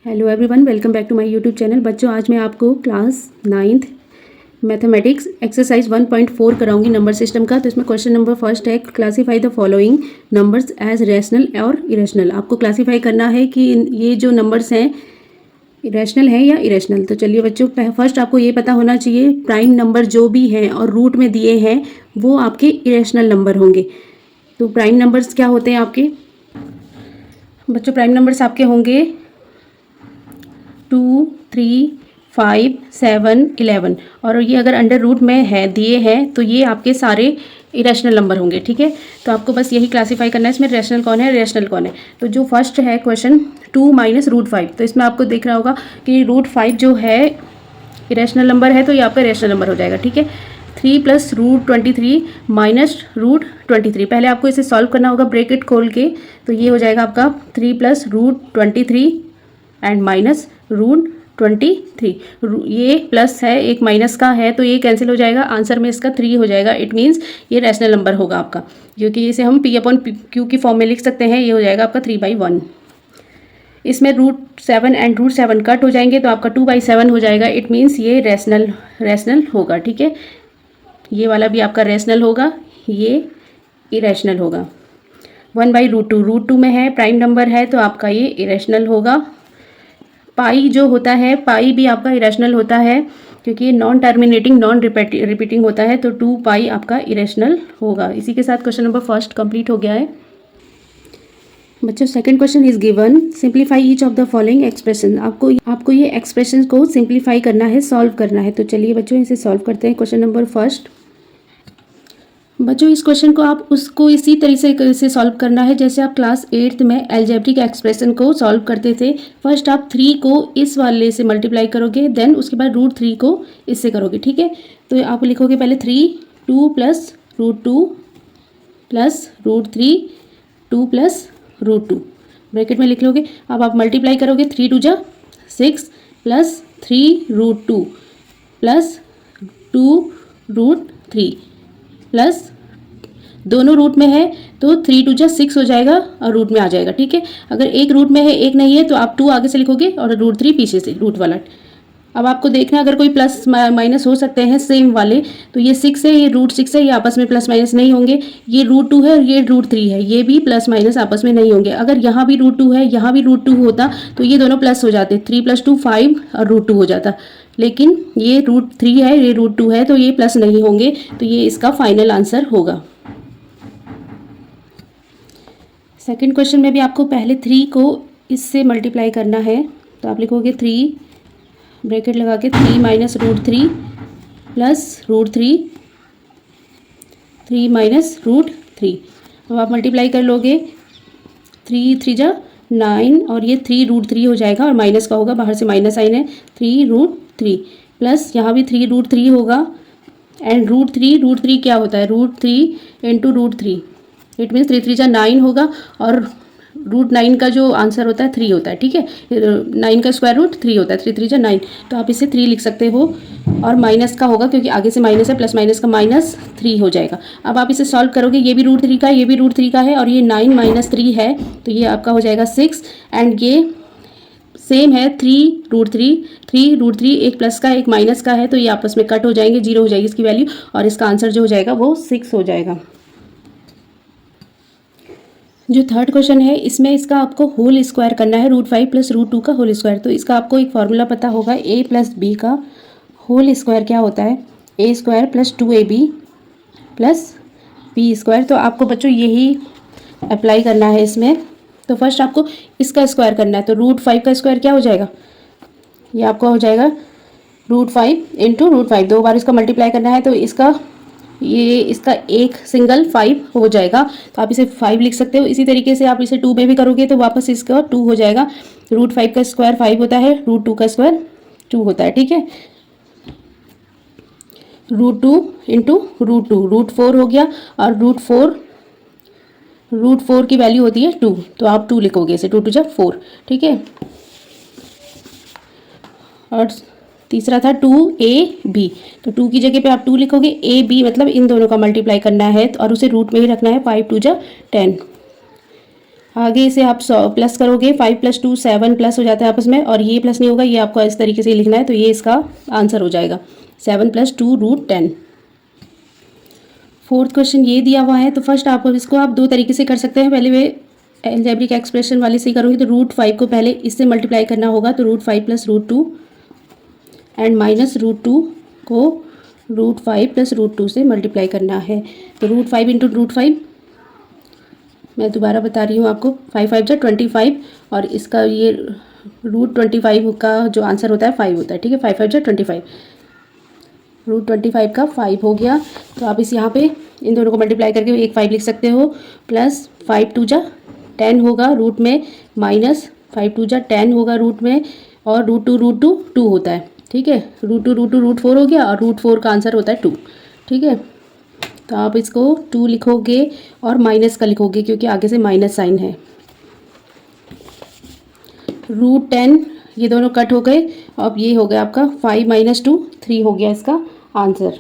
Hello everyone, welcome back to my YouTube channel. बच्चों, आज मैं आपको क्लास 9th मैथमेटिक्स एक्सरसाइज 1.4 कराऊंगी नंबर सिस्टम का। तो इसमें क्वेश्चन नंबर फर्स्ट है, classify the following numbers as rational और इरेशनल। आपको क्लासीफाई करना है कि ये जो नंबर्स हैं रैशनल है या इरेशनल। तो चलिए बच्चों, फर्स्ट आपको ये पता होना चाहिए प्राइम नंबर जो भी हैं और रूट में दिए हैं वो आपके इरेशनल नंबर होंगे। तो प्राइम नंबर्स क्या होते हैं आपके बच्चों? प्राइम नंबर्स आपके होंगे 2, 3, 5, 7, 11 और ये अगर अंडर रूट में है दिए हैं तो ये आपके सारे इरेशनल नंबर होंगे। ठीक है, तो आपको बस यही क्लासीफाई करना है इसमें रैशनल कौन है, इरेशनल कौन है। तो जो फर्स्ट है क्वेश्चन 2 माइनस रूट 5, तो इसमें आपको देख रहा होगा कि रूट 5 जो है इरेशनल नंबर है तो ये आपका इरेशनल नंबर हो जाएगा। ठीक है, 3 प्लस रूट 23 माइनस रूट 23, पहले आपको इसे सॉल्व करना होगा ब्रैकेट खोल के। तो ये हो जाएगा आपका 3 plus root 23 and minus root 23। ये प्लस है, एक माइनस का है तो ये कैंसिल हो जाएगा, आंसर में इसका 3 हो जाएगा। इट मीन्स ये रैशनल नंबर होगा आपका, क्योंकि इसे हम P/Q की फॉर्म में लिख सकते हैं। ये हो जाएगा आपका 3/1। इसमें रूट 7 एंड रूट 7 कट हो जाएंगे तो आपका 2/7 हो जाएगा। इट मीन्स ये रैशनल होगा। ठीक है, ये वाला भी आपका रैशनल होगा, ये इरेशनल होगा। 1/√2, रूट 2 में है, प्राइम नंबर है तो आपका ये इरेशनल होगा। पाई जो होता है, पाई भी आपका इरेशनल होता है क्योंकि ये नॉन टर्मिनेटिंग नॉन रिपीटिंग होता है, तो 2 पाई आपका इरेशनल होगा। इसी के साथ क्वेश्चन नंबर फर्स्ट कंप्लीट हो गया है। बच्चों, second question is given, simplify each of the following expression. आपको ये एक्सप्रेशन को सिंप्लीफाई करना है, सॉल्व करना है। तो चलिए बच्चों इसे सॉल्व करते हैं। क्वेश्चन नंबर फर्स्ट बच्चों, इस क्वेश्चन को आप उसको इसी तरीके से सॉल्व करना है जैसे आप क्लास 8th में अलजेब्रिक एक्सप्रेशन को सॉल्व करते थे। फर्स्ट आप 3 को इस वाले से मल्टीप्लाई करोगे, देन उसके बाद रूट 3 को इससे करोगे। ठीक है, तो आप लिखोगे पहले 3, 2 plus root 2 plus root 3, 2 plus root 2 bracket में लिख लोगे। अब आप मल्टीप्लाई करोगे, 3 2 जा 6 plus 3 root 2 plus 2 root 3 plus दोनों रूट में है तो 3 2 जा 6 हो जाएगा और रूट में आ जाएगा। ठीक है, अगर एक रूट में है एक नहीं है तो आप 2 आगे से लिखोगे और रूट 3 पीछे से रूट वाला। अब आपको देखना अगर कोई प्लस माइनस हो सकते हैं सेम वाले, तो ये 6 है, ये रूट 6 है, ये आपस में प्लस माइनस नहीं होंगे। ये रूट 2 है और ये रूट 3 है, ये भी प्लस माइनस आपस में नहीं होंगे। अगर यहाँ भी रूट 2 है, यहाँ भी रूट 2 होता तो ये दोनों प्लस हो जाते, 3 + 2 5 और रूट 2 हो जाता। लेकिन ये रूट 3 है, ये रूट 2 है तो ये प्लस नहीं होंगे, तो ये इसका फाइनल आंसर होगा। सेकंड क्वेश्चन में भी आपको पहले 3 को इससे मल्टीप्लाई करना है, तो आप लिखोगे 3 ब्रैकेट लगा के 3 minus root 3 plus root 3, 3 minus root 3। अब आप मल्टीप्लाई कर लोगे, 3 3 जा 9 और ये 3 रूट 3 हो जाएगा और माइनस का होगा, बाहर से माइनस साइन है, 3 रूट 3 प्लस यहाँ भी 3 रूट 3 होगा एंड रूट 3 क्या होता है, root 3 into root 3। It means 3 3 जा 9 होगा और रूट 9 का जो आंसर होता है 3 होता है। ठीक है, 9 का स्क्वायर रूट 3 होता है, 3 3 जा 9, तो आप इसे 3 लिख सकते हो और माइनस का होगा क्योंकि आगे से माइनस है, प्लस माइनस का माइनस 3 हो जाएगा। अब आप इसे सॉल्व करोगे, ये भी रूट 3 का है, ये भी रूट 3 का है और ये 9 माइनस 3 है तो ये आपका हो जाएगा 6 एंड ये सेम है 3 रूट 3, एक प्लस का एक माइनस का है तो ये आपस में कट हो जाएंगे, 0 हो जाएगी इसकी वैल्यू और इसका आंसर जो हो जाएगा वो 6 हो जाएगा। जो थर्ड क्वेश्चन है इसमें इसका आपको होल स्क्वायर करना है, रूट 5 प्लस रूट 2 का होल स्क्वायर। तो इसका आपको एक फार्मूला पता होगा, a प्लस बी का होल स्क्वायर क्या होता है, a square plus 2ab plus B square. तो आपको बच्चों यही अप्लाई करना है इसमें। तो फर्स्ट आपको इसका स्क्वायर करना है, तो रूट 5 का स्क्वायर क्या हो जाएगा, ये आपका हो जाएगा रूट 5 इंटू रूट 5, 2 बार इसका मल्टीप्लाई करना है तो इसका एक सिंगल 5 हो जाएगा, तो आप इसे 5 लिख सकते हो। इसी तरीके से आप इसे 2 में भी करोगे तो वापस इसका 2 हो जाएगा। रूट 5 का स्क्वायर 5 होता है, रूट 2 का स्क्वायर 2 होता है। ठीक है, रूट 2 इंटू रूट 2, रूट 4 हो गया और रूट 4 की वैल्यू होती है 2, तो आप 2 लिखोगे इसे, 2 2 जा 4। ठीक है, और तीसरा था 2ab, तो 2 की जगह पे आप 2 लिखोगे, ab मतलब इन दोनों का मल्टीप्लाई करना है और उसे रूट में ही रखना है, 5 2 जा 10। आगे इसे आप प्लस करोगे, 5 + 2 7 प्लस हो जाता है आपस में, और ये प्लस नहीं होगा, ये आपको इस तरीके से लिखना है, तो ये इसका आंसर हो जाएगा 7 + 2 √10। फोर्थ क्वेश्चन ये दिया हुआ है, तो फर्स्ट आप इसको आप दो तरीके से कर सकते हैं। पहले वे अलजेब्रिक एक्सप्रेशन वाले से ही करूँगी, तो √5 को पहले इससे मल्टीप्लाई करना होगा, तो √5 + √2 एंड माइनस √2 को √5 + √2 से मल्टीप्लाई करना है। तो √5 × √5, मैं दोबारा बता रही हूँ आपको, 5 × 5 = 25, और इसका ये √25 का जो आंसर होता है 5 होता है। ठीक है, 5 × 5 = 25, √25 का 5 हो गया। तो आप इस यहाँ पे इन दोनों को मल्टीप्लाई करके एक 5 लिख सकते हो, प्लस 5 × 2 = 10 होगा रूट में, माइनस 5 × 2 = 10 होगा रूट में, और √2 2 होता है। ठीक है, √2 √4 हो गया, और √4 का आंसर होता है 2। ठीक है, तो आप इसको 2 लिखोगे और माइनस का लिखोगे क्योंकि आगे से माइनस साइन है। √10 ये दोनों कट हो गए, अब ये हो गया आपका 5 - 2 3 हो गया इसका आंसर।